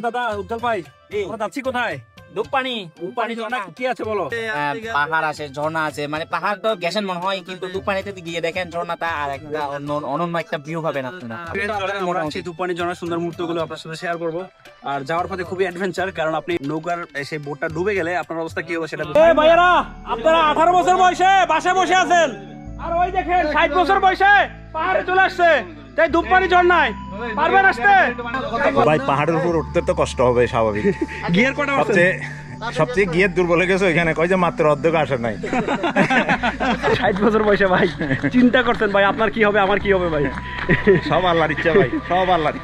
দাদা উজ্জ্বল ভাই আমরা যাচ্ছি কোথায়? ধূপপানি ঝর্ণা কি আছে বলো? পাহাড় আছে, ঝর্ণা আছে, মানে পাহাড় তো গেছেন মনে হয়, কিন্তু ধূপপানিতে গিয়ে দেখেন ঝর্ণাটা আর একটা অনন্য একটা ভিউ পাবেন আপনারা। ধূপপানি ঝর্ণার সুন্দর মুহূর্তগুলো আপনার সাথে শেয়ার করবো। আর যাওয়ার পথে খুবই অ্যাডভেঞ্চার, কারণ আপনি নৌকার সেই বোটটা ডুবে গেলে আপনার অবস্থা কি হবে সেটা। ভাইয়েরা আপনারা 18 বছর বয়সে বাসায় বসে আছেন, আর ওই দেখেন 60 বছর বয়সে পাহাড়ে চলে আসছে, তাই ধূপপানি ঝর্ণায় পারবেন আসতে? ভাই পাহাড়ের উপর উঠতে তো কষ্ট হবে স্বাভাবিক। গিয়ার কটা সবচেয়ে গিয়ার দুর্বল হয়ে গেছে ওইখানে, কয় যে মাত্র অর্ধেক আসে নাই। 60 বছর বয়সে ভাই চিন্তা করতেন ভাই আপনার কি হবে আমার কি হবে ভাই। সব আল্লাহর ইচ্ছা ভাই, সব আল্লাহর।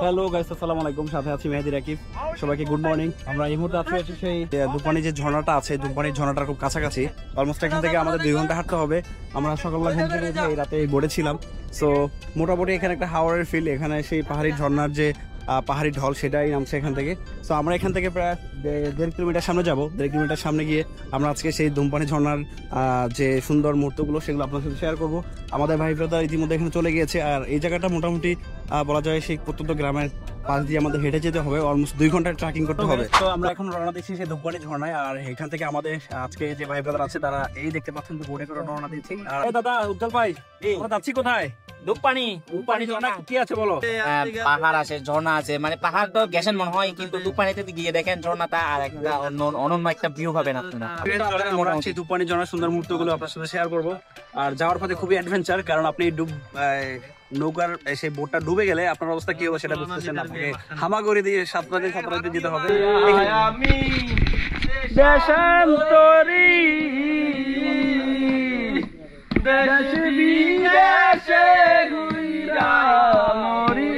হ্যালো গাইস, আসসালামু আলাইকুম, সাথে আছি মেহেদি রাকিব। সবাইকে গুড মর্নিং। আমরা এই মুহূর্তে আছি সেই ধূপপানি যে ঝর্ণাটা আছে, ধূপপানির ঝর্ণাটার খুব কাছাকাছি। অলমোস্ট এখান থেকে আমাদের 2 ঘন্টা হাঁটতে হবে। আমরা সকালবেলা ঘুম থেকে উঠে এই রাতে বোটে ছিলাম। সো মোটামুটি এখানে একটা হাওয়ারের ফিল, এখানে সেই পাহাড়ি ঝর্ণার যে পাহাড়ি ঢল সেটাই নামছে এখান থেকে। সো আমরা এখান থেকে প্রায় 1.5 কিলোমিটার সামনে যাবো। 1.5 কিলোমিটার সামনে গিয়ে আমরা আজকে সেই ধূপপানি ঝর্ণার যে সুন্দর মুহূর্তগুলো সেগুলো আপনার সাথে শেয়ার করবো। আমাদের ভাই ব্রাদার ইতিমধ্যে এখানে চলে গিয়েছে, আর এই জায়গাটা মোটামুটি বলা যায় সেই প্রত্যন্ত গ্রামের পাশ দিয়ে আমাদের হেঁটে যেতে হবে, অলমোস্ট 2 ঘন্টার ট্রেকিং করতে হবে। তো আমরা এখন রওনা দিচ্ছি সেই ধূপপানি ঝর্ণায়, আর এখান থেকে আমাদের আজকে যে ভাই ব্রাদার আছে তারা এই দেখতে পাচ্ছেন বোটে করে রওনা দিচ্ছি। আর দাদা উজ্জ্বল ভাই আমরা যাচ্ছি কোথায়? ধূপপানি ঝর্ণা কি আছে বলো? পাহাড় আছে, ঝর্ণা আছে, মানে পাহাড় তো গেছেন মনে হয়, কিন্তু ধূপপানিতে গিয়ে দেখেন ঝর্ণাটা আর একটা অনন্য একটা ভিউ পাবেন আপনারা। ধূপপানি ঝর্ণার সুন্দর মুহূর্তগুলো আপনার সাথে শেয়ার করবো। আর যাওয়ার পথে খুবই অ্যাডভেঞ্চার, কারণ আপনি নৌকার সেই বোটটা ডুবে গেলে আপনার অবস্থা কি হবে সেটা বুঝতেছেন। আপনাকে হামাগুড়ি দিয়ে সাঁতরাতে যেতে হবে। আমি দেশান্তরী দেশ বিদেশে ঘুইরা মরি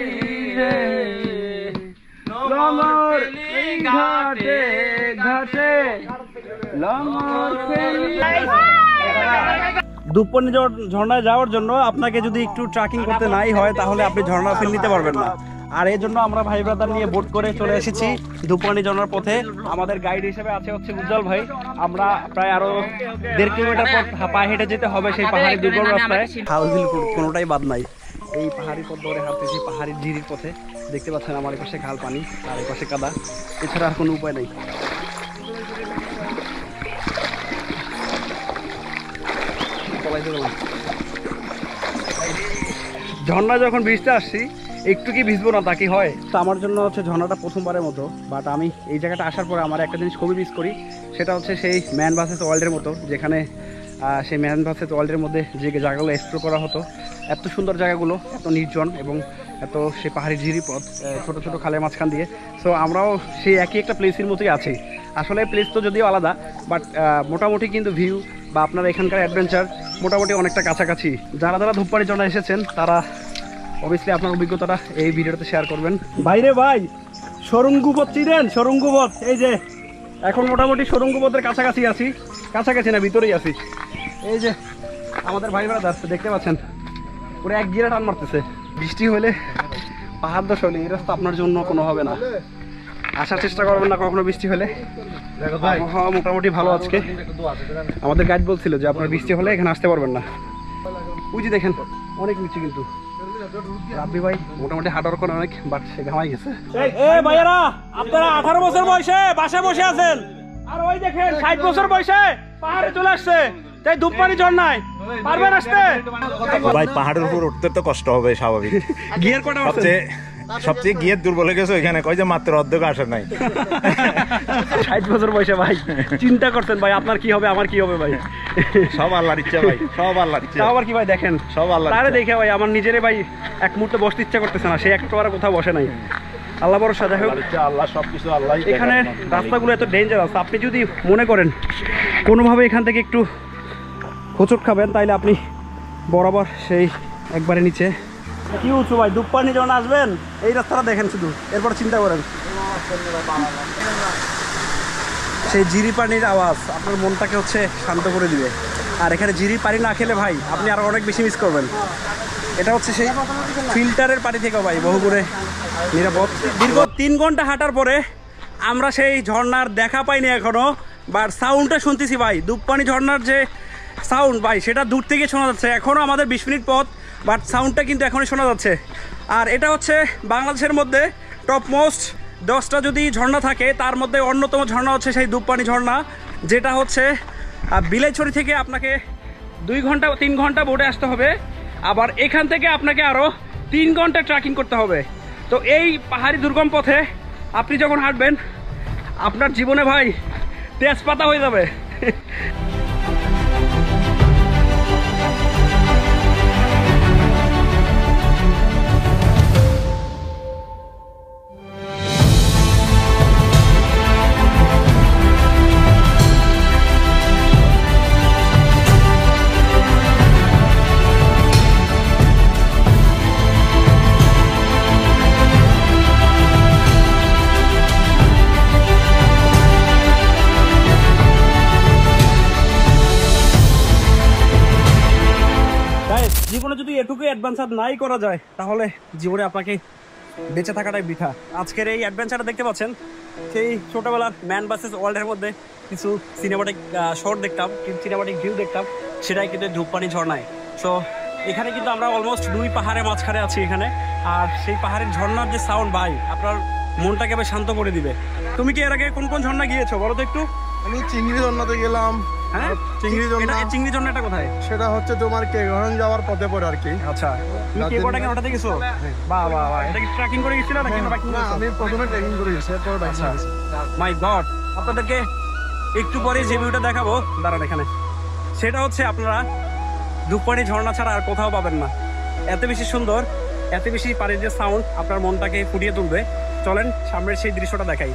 রে, লঙ্গর ঘাটে ঘাটে লঙ্গর ফেলি। ধূপপানি ঝর্ণায় যাওয়ার জন্য আপনাকে যদি একটু ট্রেকিং করতে নাই হয় তাহলে আপনি ঝর্ণা ফিল নিতে পারবেন না। আর এই জন্য আমরা ভাই ব্রাদার নিয়ে বোট করে চলে এসেছি ধূপপানি ঝর্ণার পথে। আমাদের গাইড হিসেবে আছে হচ্ছে উজ্জ্বল ভাই। আমরা প্রায় আরো 1.5 কিলোমিটার পর পায়ে হেঁটে যেতে হবে সেই পাহাড়ি দুর্গম রাস্তায়। খাল বিল কোনোটাই বাদ নাই, এই পাহাড়ি পথ ধরে হাঁটতেছি পাহাড়ি ঝিরির পথে। দেখতে পাচ্ছেন আমার পাশে খাল পানি আর এই পাশে কাদা, এছাড়া আর কোনো উপায় নেই। ঝর্ণা যখন ভিজতে আসছি একটু কি ভিজবো না তা কি হয়? তো আমার জন্য হচ্ছে ঝর্ণাটা প্রথমবারের মতো, বাট আমি এই জায়গাটা আসার পরে আমার একটা জিনিস খুবই মিস করি, সেটা হচ্ছে সেই ম্যান ভার্সেস ওয়াইল্ডের মতো, যেখানে সেই ম্যান ভার্সেস ওয়াইল্ডের মধ্যে যে জায়গাগুলো এক্সপ্লোর করা হতো, এত সুন্দর জায়গাগুলো, এত নির্জন এবং এত সেই পাহাড়ি ঝিরি পথ ছোটো ছোটো খালের মাঝখান দিয়ে। সো আমরাও সেই একই একটা প্লেসের মতোই আছি। আসলে প্লেস তো যদিও আলাদা, বাট মোটামুটি কিন্তু ভিউ বা আপনার এখানকার অ্যাডভেঞ্চার মোটামুটি অনেকটা কাছাকাছি। যারা যারা ধূপপানি ঝর্ণা এসেছেন তারা অবভিয়াসলি আপনার অভিজ্ঞতাটা এই ভিডিওতে শেয়ার করবেন। বাইরে ভাই সরঙ্গুপথ চিনেন? সরঙ্গুপথ, এই যে এখন মোটামুটি সরঙ্গুপথের কাছাকাছি আছি, কাছাকাছি না ভিতরেই আছি। এই যে আমাদের ভাই ব্রাদার দেখতে পাচ্ছেন পুরো এক গিরা টান মারতেছে। বৃষ্টি হলে পাহাড় দশ হলে এই রাস্তা আপনার জন্য কোনো হবে না, আসার চেষ্টা করবেন না কখনো বৃষ্টি হলে। আবহাওয়া মোটামুটি ভালো আজকে। আমাদের গাইড বলছিল যে আপনার বৃষ্টি হলে এখানে আসতে পারবেন না। ওই যে দেখেন অনেক নিচে, কিন্তু রাব্বি ভাই মোটামুটি হাঁটার করে অনেক, বাট সে ঘামাই গেছে। ভাইয়ারা আপনারা 18 বছর বয়সে বাসায় বসে আছেন, আর ওই দেখেন 60 বছর বয়সে পাহাড়ে চলে আসছে, তাই ধূপপানি ঝর্ণায় পারবেন আসতে? ভাই পাহাড়ের উপর উঠতে তো কষ্ট হবে স্বাভাবিক। গিয়ার কটা সবচেয়ে গিয়ার দুর্বল হয়ে গেছে ওইখানে, কয় যে মাত্র অর্ধেক আসে নাই। 60 বছর বয়সে ভাই চিন্তা করতেন ভাই আপনার কি হবে আমার কি হবে ভাই। সব আল্লাহর ইচ্ছা ভাই, সব আল্লাহর ইচ্ছা। আবার কি ভাই দেখেন সব আল্লাহ তারে দেখে ভাই আমার নিজেরে ভাই এক মুহূর্তে বসতে ইচ্ছা করতেছে না, সে একটু আর কোথাও বসে নাই। আল্লাহ ভরসা। যাই হোক আল্লাহ সবকিছু আল্লাহ। এখানে রাস্তাগুলো এত ডেঞ্জারাস, আপনি যদি মনে করেন কোনোভাবে এখান থেকে একটু হোঁচট খাবেন তাইলে আপনি বরাবর সেই একবারে নিচে। কি উঁচু ভাই, দুপ্পানি যখন আসবেন এই রাস্তাটা দেখেন শুধু, এরপর চিন্তা করেন। সেই জিরি পানির আওয়াজ আপনার মনটাকে হচ্ছে শান্ত করে দিবে। আর এখানে জিরি পানি না খেলে ভাই আপনি আরো অনেক বেশি মিস করবেন। এটা হচ্ছে সেই ফিল্টারের পানি থেকে ভাই বহুগুণে নিরাপদ। দীর্ঘ 3 ঘন্টা হাঁটার পরে আমরা সেই ঝর্ণার দেখা পাইনি এখনো, বাট সাউন্ডটা শুনতেছি ভাই। দুপ্পানি ঝর্ণার যে সাউন্ড ভাই সেটা দূর থেকে শোনা যাচ্ছে। এখনও আমাদের 20 মিনিট পথ, বাট সাউন্ডটা কিন্তু এখনই শোনা যাচ্ছে। আর এটা হচ্ছে বাংলাদেশের মধ্যে টপ মোস্ট 10টা যদি ঝর্ণা থাকে তার মধ্যে অন্যতম ঝর্ণা হচ্ছে সেই দুপ্পানি ঝর্ণা, যেটা হচ্ছে বিলাইছড়ি থেকে আপনাকে 3 ঘন্টা বোটে আসতে হবে। আবার এখান থেকে আপনাকে আরও 3 ঘন্টা ট্রেকিং করতে হবে। তো এই পাহাড়ি দুর্গম পথে আপনি যখন হাঁটবেন আপনার জীবনে ভাই তেজপাতা হয়ে যাবে। জীবনে যদি এটুকু অ্যাডভেঞ্চার নাই করা যায় তাহলে জীবনে আপনাকে বেঁচে থাকাটাই বৃথা। আজকের এই অ্যাডভেঞ্চারটা দেখতে পাচ্ছেন সেই ছোটবেলার ম্যান ভার্সেস ওয়ার্ল্ডের মধ্যে কিছু সিনেমাটিক শট দেখতাম, সিনেমাটিক ভিউ দেখতাম, সেটাই কিন্তু ধূপপানি ঝর্ণায়। সো এখানে কিন্তু আমরা অলমোস্ট 2 পাহাড়ের মাঝখানে আছি এখানে। আর সেই পাহাড়ের ঝর্ণার যে সাউন্ড ভাই আপনার মনটাকে আবার শান্ত করে দিবে। তুমি কি এর আগে কোন কোন ঝর্ণা গিয়েছো বলো তো একটু? আমি চিংড়ি ঝর্ণাতে গেলাম। হ্যাঁ, চিংড়ি ঝর্ণাটা কোথায়? সেটা হচ্ছে তোমার কেগরন যাওয়ার পথে পড়ে আর কি। আচ্ছা, তুমি কেগোটাকে ওটাতে গেছো? বাহ বাহ বাহ, এটা কি ট্রেকিং করে গেছিল নাকি বাইকিং না, করেছো? আমি প্রথমে ট্রেকিং করে গেছি, এরপর বাইকিং করেছি। মাই গড, আপনাদেরকে একটু পরে যে ভিউটা দেখাবো দাঁড়ান এখানে, সেটা হচ্ছে আপনারা ধূপপানি ঝর্ণা ছাড়া আর কোথাও পাবেন না। এত বেশি সুন্দর, এত বেশি পানির যে সাউন্ড আপনার মনটাকে ফুটিয়ে তুলবে। চলেন সামনের সেই দৃশ্যটা দেখাই।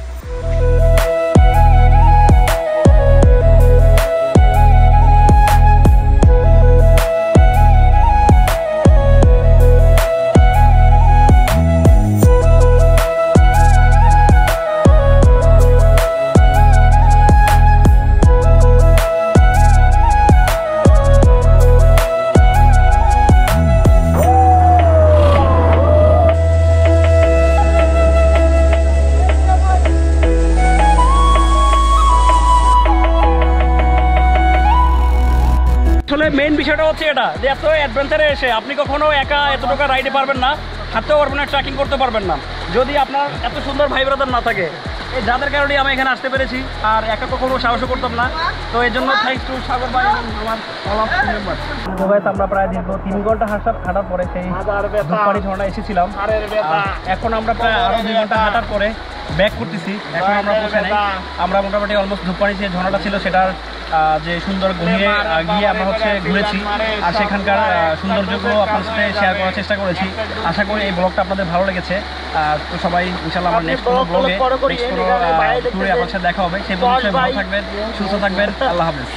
মেইন বিষয়টা হচ্ছে এটা যে এত অ্যাডভেঞ্চারে এসে আপনি কখনো একা এতটুকু রাইডে পারবেন না, হাঁটতেও পারবেন না, ট্রেকিং করতে পারবেন না যদি আপনার এত সুন্দর ভাই ব্রাদার না থাকে। এই যাদের কারণে আমি এখানে আসতে পেরেছি, আর একা কখনো সাহসও করতাম না। তো এই জন্য থ্যাংকস টু সাগর ভাই এবং আমার অল অফ টিম মেম্বার। আমরা প্রায় দীর্ঘ 3 ঘন্টা হাঁটার পরে সেই ধূপপানি ঝর্ণা এসেছিলাম। এখন আমরা প্রায় আরও 2 ঘন্টা হাঁটার পরে ব্যাক করতেছি। এখন আমরা পৌঁছে নাই, আমরা মোটামুটি অলমোস্ট ধূপপানি যে ঝর্ণাটা ছিল সেটার যে সুন্দর গিয়ে আমরা হচ্ছে ঘুরেছি, আর সেখানকার সৌন্দর্যগুলো আপনার সাথে শেয়ার করার চেষ্টা করেছি। আশা করি এই ব্লগটা আপনাদের ভালো লেগেছে। তো সবাই ইনশাল্লাহ আমার নেক্সট কোনো ব্লগে নেক্সট কোনো ট্যুরে আপনার সাথে দেখা হবে। সেই পর্যন্ত ভালো থাকবেন, সুস্থ থাকবেন। আল্লাহ হাফেজ।